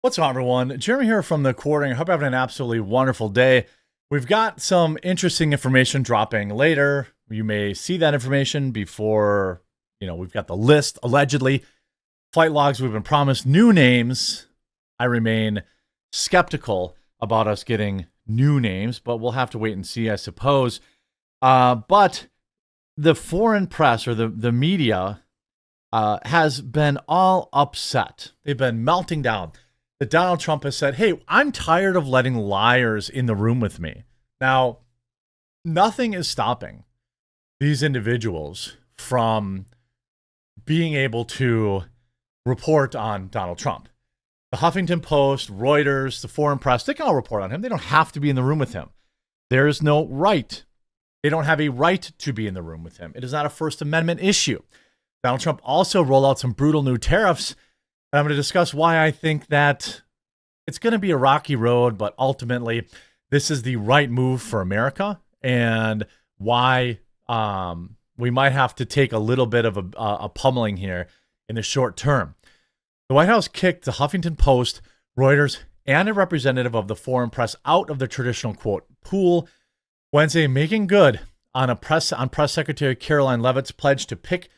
What's up, everyone? Jeremy here from the Quartering. I hope you're having an absolutely wonderful day. We've got some interesting information dropping later. You may see that information before, we've got the list, allegedly. Flight logs, we've been promised new names. I remain skeptical about us getting new names, but we'll have to wait and see, I suppose. But the foreign press or the media has been all upset. They've been melting down. That Donald Trump has said, hey, I'm tired of letting liars in the room with me. Now, nothing is stopping these individuals from being able to report on Donald Trump. The Huffington Post, Reuters, the foreign press, they can all report on him. They don't have to be in the room with him. There is no right. They don't have a right to be in the room with him. It is not a First Amendment issue. Donald Trump also rolled out some brutal new tariffs. And I'm going to discuss why I think that it's going to be a rocky road, but ultimately this is the right move for America, and why we might have to take a little bit of a pummeling here in the short term. The White House kicked the Huffington Post, Reuters, and a representative of the foreign press out of the traditional, quote, pool Wednesday, making good on Press Secretary Caroline Leavitt's pledge to pick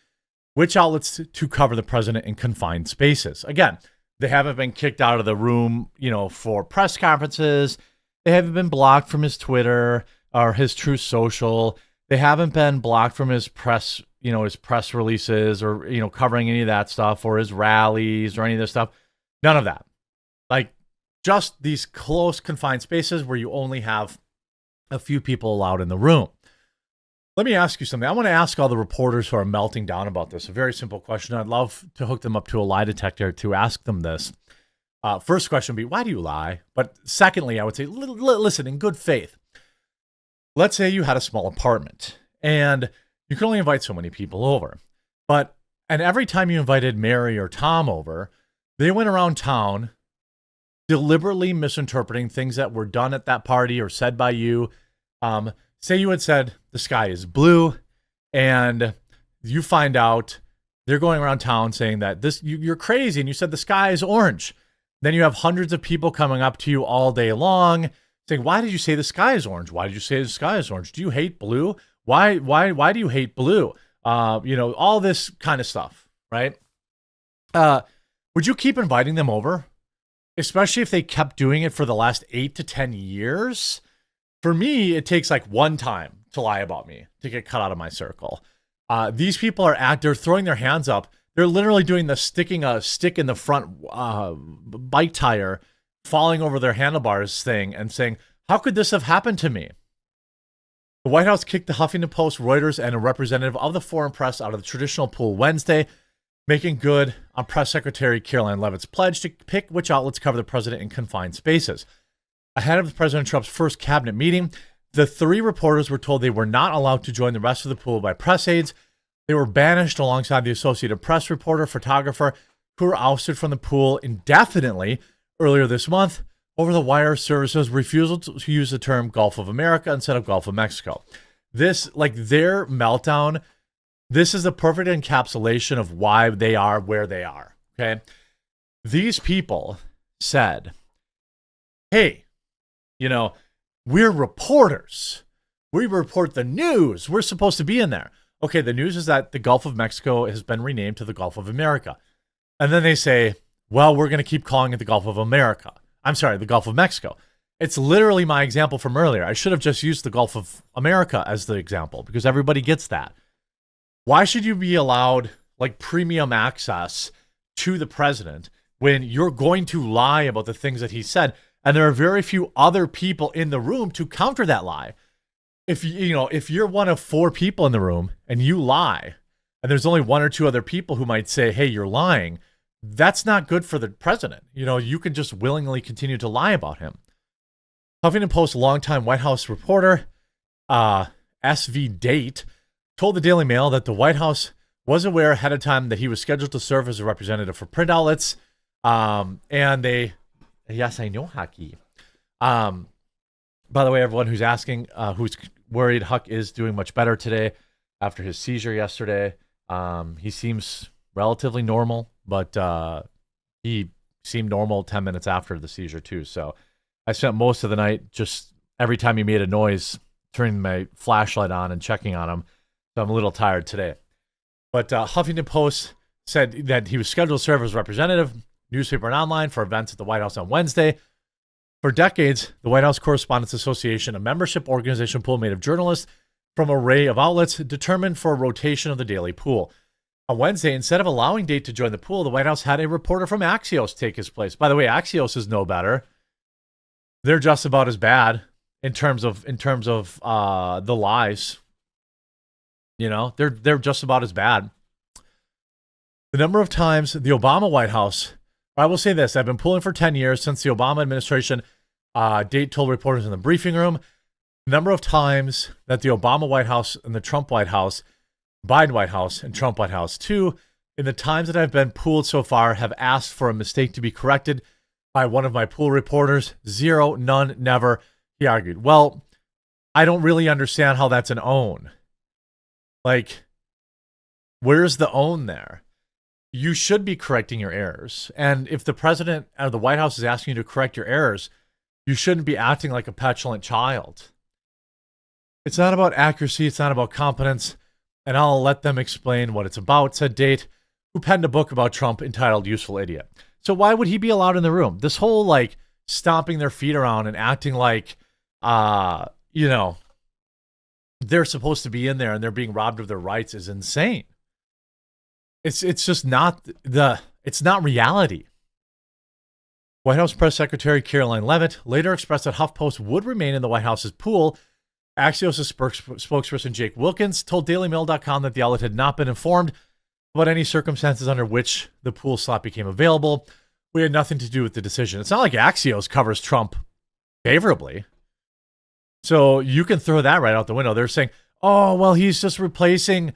which outlets to cover the president in confined spaces. Again, they haven't been kicked out of the room, for press conferences. They haven't been blocked from his Twitter or his Truth Social. They haven't been blocked from his press, his press releases or, covering any of that stuff, or his rallies or any of this stuff. None of that. Like, just these close confined spaces where you only have a few people allowed in the room. Let me ask you something. I want to ask all the reporters who are melting down about this a very simple question. I'd love to hook them up to a lie detector to ask them this. First question would be, why do you lie? But secondly, I would say, listen, in good faith. Let's say you had a small apartment and you could only invite so many people over. And every time you invited Mary or Tom over, they went around town deliberately misinterpreting things that were done at that party or said by you. Say you had said the sky is blue, and you find out they're going around town saying that you're crazy, and you said the sky is orange. Then you have hundreds of people coming up to you all day long saying, why did you say the sky is orange? Why did you say the sky is orange? Do you hate blue? Why do you hate blue? All this kind of stuff, right? Would you keep inviting them over? Especially if they kept doing it for the last 8 to 10 years? For me, it takes like one time to lie about me to get cut out of my circle. These people they're throwing their hands up. They're literally doing the sticking a stick in the front bike tire, falling over their handlebars thing and saying, how could this have happened to me? The White House kicked the Huffington Post, Reuters, and a representative of the foreign press out of the traditional pool Wednesday, making good on Press Secretary Caroline Leavitt's pledge to pick which outlets cover the president in confined spaces. Ahead of President Trump's first cabinet meeting, the 3 reporters were told they were not allowed to join the rest of the pool by press aides. They were banished alongside the Associated Press reporter, photographer, who were ousted from the pool indefinitely earlier this month over the wire service's refusal to use the term Gulf of America instead of Gulf of Mexico. Their meltdown, this is the perfect encapsulation of why they are where they are, okay? These people said, hey, we're reporters. We report the news. We're supposed to be in there. Okay, the news is that the Gulf of Mexico has been renamed to the Gulf of America. And then they say, well, we're going to keep calling it the Gulf of America. I'm sorry, the Gulf of Mexico. It's literally my example from earlier. I should have just used the Gulf of America as the example because everybody gets that. Why should you be allowed premium access to the president when you're going to lie about the things that he said? And there are very few other people in the room to counter that lie. If you're one of 4 people in the room and you lie, and there's only 1 or 2 other people who might say, hey, you're lying, that's not good for the president. You can just willingly continue to lie about him. Huffington Post longtime White House reporter, SV Date, told the Daily Mail that the White House was aware ahead of time that he was scheduled to serve as a representative for print outlets. Yes, I know hockey. By the way, everyone who's asking, who's worried, Huck is doing much better today after his seizure yesterday. He seems relatively normal, but he seemed normal 10 minutes after the seizure too. So I spent most of the night just every time he made a noise, turning my flashlight on and checking on him. So I'm a little tired today. But Huffington Post said that he was scheduled to serve as representative, newspaper and online, for events at the White House on Wednesday. For decades, the White House Correspondents Association, a membership organization pool made of journalists from an array of outlets, determined for a rotation of the daily pool. On Wednesday, instead of allowing Date to join the pool, the White House had a reporter from Axios take his place. By the way, Axios is no better. They're just about as bad in terms of the lies. You know, they're just about as bad. The number of times the Obama White House, I will say this, I've been pulling for 10 years since the Obama administration. Date told reporters in the briefing room, the number of times that the Obama White House and the Trump White House, Biden White House and Trump White House too, in the times that I've been pooled so far, have asked for a mistake to be corrected by one of my pool reporters. Zero, none, never, he argued. Well, I don't really understand how that's an own. Like, where's the own there? You should be correcting your errors. And if the president or the White House is asking you to correct your errors, you shouldn't be acting like a petulant child. It's not about accuracy. It's not about competence. And I'll let them explain what it's about, said Date, who penned a book about Trump entitled Useful Idiot. So why would he be allowed in the room? This whole, like, stomping their feet around and acting like, you know, they're supposed to be in there and they're being robbed of their rights is insane. It's just not it's not reality. White House Press Secretary Caroline Leavitt later expressed that HuffPost would remain in the White House's pool. Axios' spokesperson Jake Wilkins told DailyMail.com that the outlet had not been informed about any circumstances under which the pool slot became available. We had nothing to do with the decision. It's not like Axios covers Trump favorably. So you can throw that right out the window. They're saying, oh, well, he's just replacing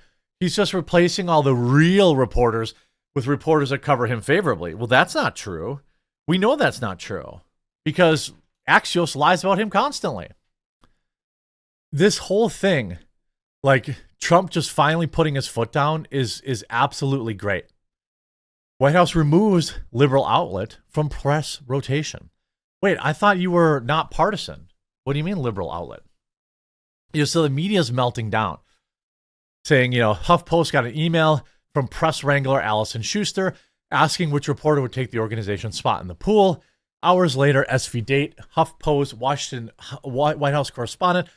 all the real reporters with reporters that cover him favorably. Well, that's not true. We know that's not true because Axios lies about him constantly. This whole thing, like Trump just finally putting his foot down, is absolutely great. White House removes liberal outlet from press rotation. Wait, I thought you were not partisan. What do you mean liberal outlet? So the media's melting down, saying, HuffPost got an email from press wrangler Allison Schuster asking which reporter would take the organization's spot in the pool. Hours later, SV Date, HuffPost, Washington White House correspondent,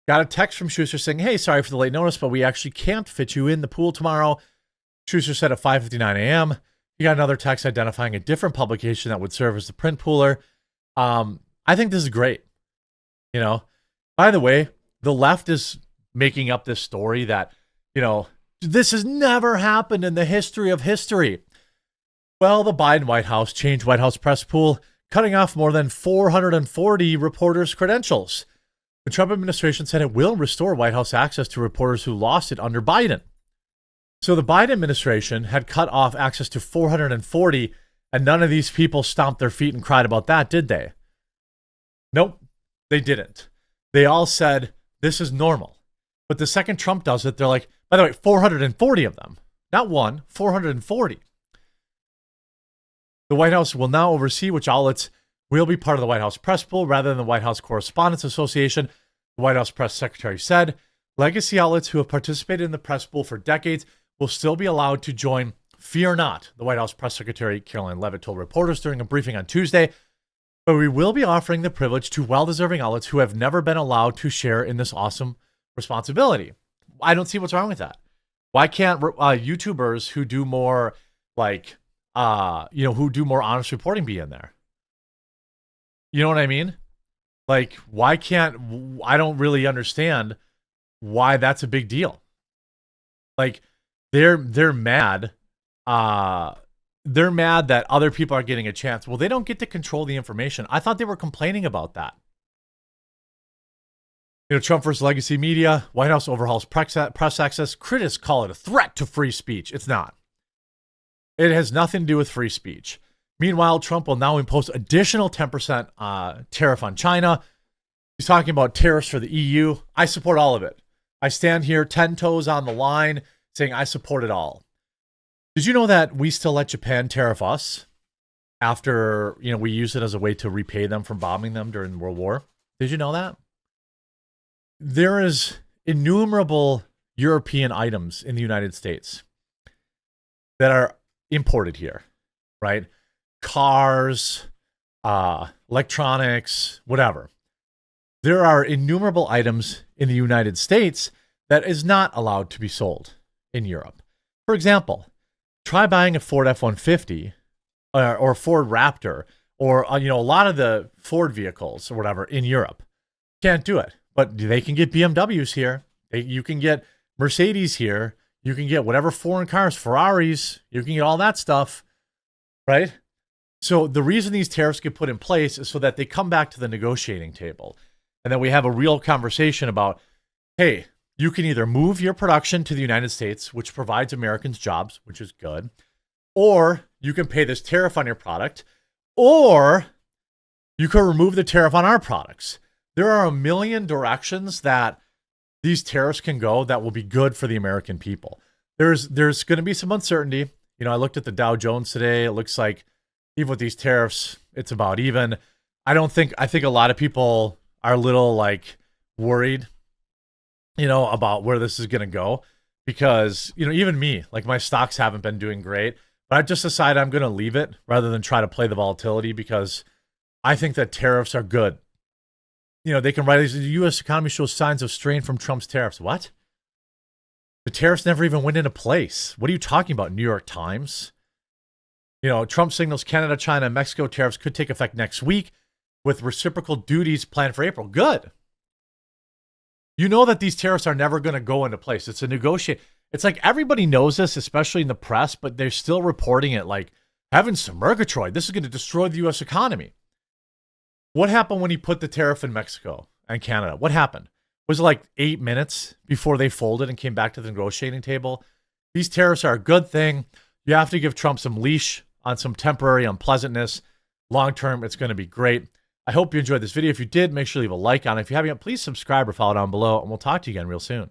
got a text from Schuster saying, hey, sorry for the late notice, but we actually can't fit you in the pool tomorrow. Schuster said at 5:59 a.m. He got another text identifying a different publication that would serve as the print pooler. I think this is great. By the way, the left is making up this story that, this has never happened in the history of history. Well, the Biden White House changed White House press pool, cutting off more than 440 reporters' credentials. The Trump administration said it will restore White House access to reporters who lost it under Biden. So the Biden administration had cut off access to 440, and none of these people stomped their feet and cried about that, did they? Nope, they didn't. They all said, this is normal. But the second Trump does it, they're like, by the way, 440 of them. Not one, 440. The White House will now oversee which outlets will be part of the White House press pool rather than the White House Correspondents Association, the White House press secretary said. Legacy outlets who have participated in the press pool for decades will still be allowed to join. Fear not, the White House press secretary Caroline Leavitt told reporters during a briefing on Tuesday. But we will be offering the privilege to well-deserving outlets who have never been allowed to share in this awesome responsibility. I don't see what's wrong with that. Why can't YouTubers who do more who do more honest reporting be in there? You know what I mean? Like, why can't, I don't really understand why that's a big deal. Like, they're mad. They're mad that other people are getting a chance. Well, they don't get to control the information. I thought they were complaining about that. Trump versus legacy media, White House overhauls press access. Critics call it a threat to free speech. It's not. It has nothing to do with free speech. Meanwhile, Trump will now impose additional 10% tariff on China. He's talking about tariffs for the EU. I support all of it. I stand here 10 toes on the line saying I support it all. Did you know that we still let Japan tariff us? after, we use it as a way to repay them for bombing them during World War. Did you know that? There is innumerable European items in the United States that are imported here, right? Cars, electronics, whatever. There are innumerable items in the United States that is not allowed to be sold in Europe. For example, try buying a Ford F-150 or Ford Raptor or, a lot of the Ford vehicles or whatever in Europe. Can't do it. But they can get BMWs here. You can get Mercedes here. You can get whatever foreign cars, Ferraris. You can get all that stuff, right? So the reason these tariffs get put in place is so that they come back to the negotiating table. And then we have a real conversation about, hey, you can either move your production to the United States, which provides Americans jobs, which is good, or you can pay this tariff on your product, or you can remove the tariff on our products. There are a million directions that these tariffs can go that will be good for the American people. There's going to be some uncertainty. I looked at the Dow Jones today. It looks like even with these tariffs, it's about even. I think a lot of people are a little worried, about where this is going to go because, even me, my stocks haven't been doing great, but I just decided I'm going to leave it rather than try to play the volatility because I think that tariffs are good. They can write, the U.S. economy shows signs of strain from Trump's tariffs. What? The tariffs never even went into place. What are you talking about, New York Times? Trump signals Canada, China, and Mexico tariffs could take effect next week with reciprocal duties planned for April. Good. You know that these tariffs are never going to go into place. It's a negotiate. It's like everybody knows this, especially in the press, but they're still reporting it like heavens to Murgatroyd. This is going to destroy the U.S. economy. What happened when he put the tariff in Mexico and Canada? What happened? Was it 8 minutes before they folded and came back to the negotiating table? These tariffs are a good thing. You have to give Trump some leash on some temporary unpleasantness. Long term, it's going to be great. I hope you enjoyed this video. If you did, make sure to leave a like on it. If you haven't yet, please subscribe or follow down below, and we'll talk to you again real soon.